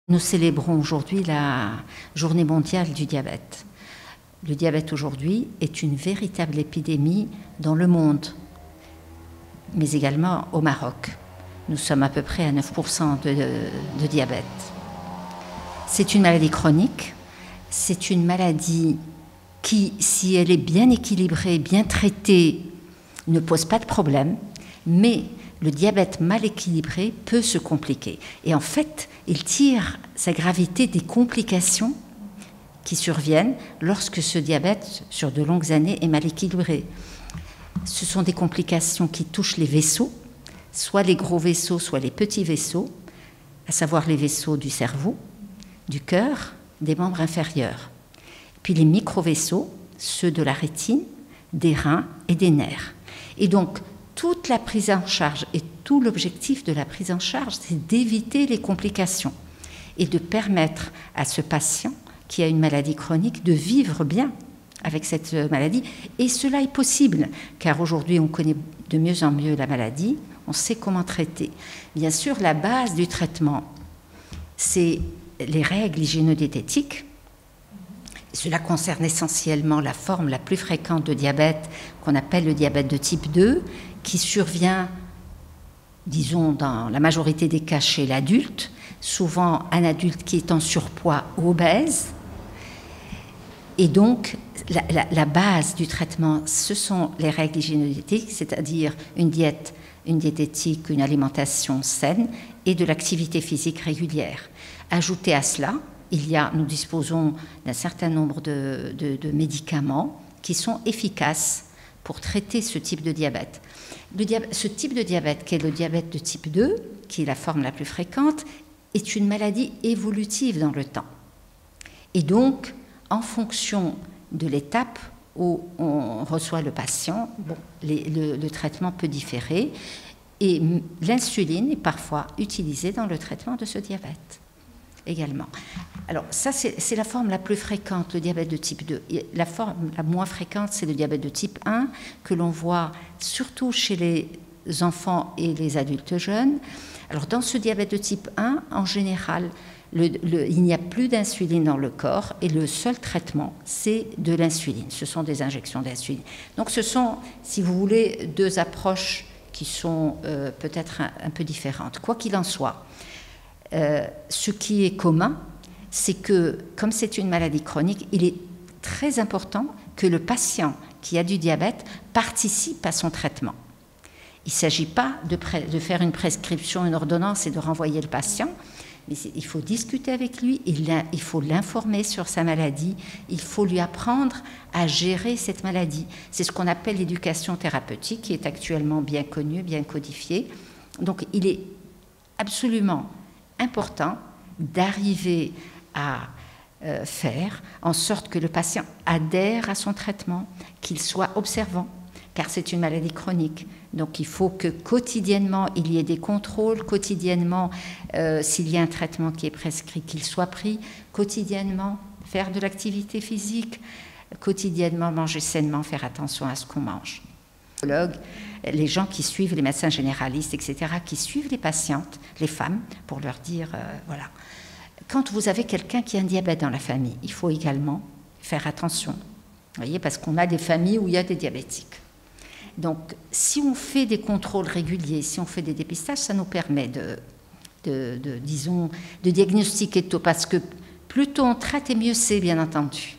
Nous célébrons aujourd'hui la journée mondiale du diabète. Le diabète aujourd'hui est une véritable épidémie dans le monde, mais également au Maroc. Nous sommes à peu près à 9% de diabète. C'est une maladie chronique, c'est une maladie qui, si elle est bien équilibrée, bien traitée, ne pose pas de problème, mais le diabète mal équilibré peut se compliquer. Et en fait, il tire sa gravité des complications qui surviennent lorsque ce diabète, sur de longues années, est mal équilibré. Ce sont des complications qui touchent les vaisseaux, soit les gros vaisseaux, soit les petits vaisseaux, à savoir les vaisseaux du cerveau, du cœur, des membres inférieurs. Puis les micro-vaisseaux, ceux de la rétine, des reins et des nerfs. Et donc, toute la prise en charge et tout l'objectif de la prise en charge, c'est d'éviter les complications et de permettre à ce patient qui a une maladie chronique de vivre bien avec cette maladie. Et cela est possible, car aujourd'hui on connaît de mieux en mieux la maladie, on sait comment traiter. Bien sûr, la base du traitement, c'est les règles hygiéno-diététiques. Cela concerne essentiellement la forme la plus fréquente de diabète, qu'on appelle le diabète de type 2, qui survient, disons, dans la majorité des cas chez l'adulte, souvent un adulte qui est en surpoids ou obèse. Et donc, la base du traitement, ce sont les règles hygiéno-diététiques, c'est-à-dire une diététique, une alimentation saine et de l'activité physique régulière. Ajouté à cela, nous disposons d'un certain nombre de médicaments qui sont efficaces pour traiter ce type de diabète. Ce type de diabète, qui est le diabète de type 2, qui est la forme la plus fréquente, est une maladie évolutive dans le temps. Et donc, en fonction de l'étape où on reçoit le patient, le traitement peut différer et l'insuline est parfois utilisée dans le traitement de ce diabète également. Alors ça, c'est la forme la plus fréquente, le diabète de type 2. Et la forme la moins fréquente, c'est le diabète de type 1, que l'on voit surtout chez les enfants et les adultes jeunes. Alors dans ce diabète de type 1, en général, il n'y a plus d'insuline dans le corps et le seul traitement, c'est de l'insuline. Ce sont des injections d'insuline. Donc ce sont, si vous voulez, deux approches qui sont peut-être un peu différentes. Quoi qu'il en soit, ce qui est commun, c'est que, comme c'est une maladie chronique, il est très important que le patient qui a du diabète participe à son traitement. Il ne s'agit pas de faire une prescription, une ordonnance et de renvoyer le patient, mais il faut discuter avec lui, il faut l'informer sur sa maladie, il faut lui apprendre à gérer cette maladie. C'est ce qu'on appelle l'éducation thérapeutique, qui est actuellement bien connue, bien codifiée. Donc il est absolument important d'arriver à faire en sorte que le patient adhère à son traitement, qu'il soit observant, car c'est une maladie chronique. Donc il faut que quotidiennement, il y ait des contrôles, quotidiennement, s'il y a un traitement qui est prescrit, qu'il soit pris, quotidiennement, faire de l'activité physique, quotidiennement manger sainement, faire attention à ce qu'on mange. Les gens qui suivent, les médecins généralistes, etc., qui suivent les patientes, les femmes, pour leur dire, voilà, quand vous avez quelqu'un qui a un diabète dans la famille, il faut également faire attention, vous voyez, parce qu'on a des familles où il y a des diabétiques. Donc, si on fait des contrôles réguliers, si on fait des dépistages, ça nous permet disons, de diagnostiquer tôt, parce que plus tôt on traite et mieux c'est, bien entendu.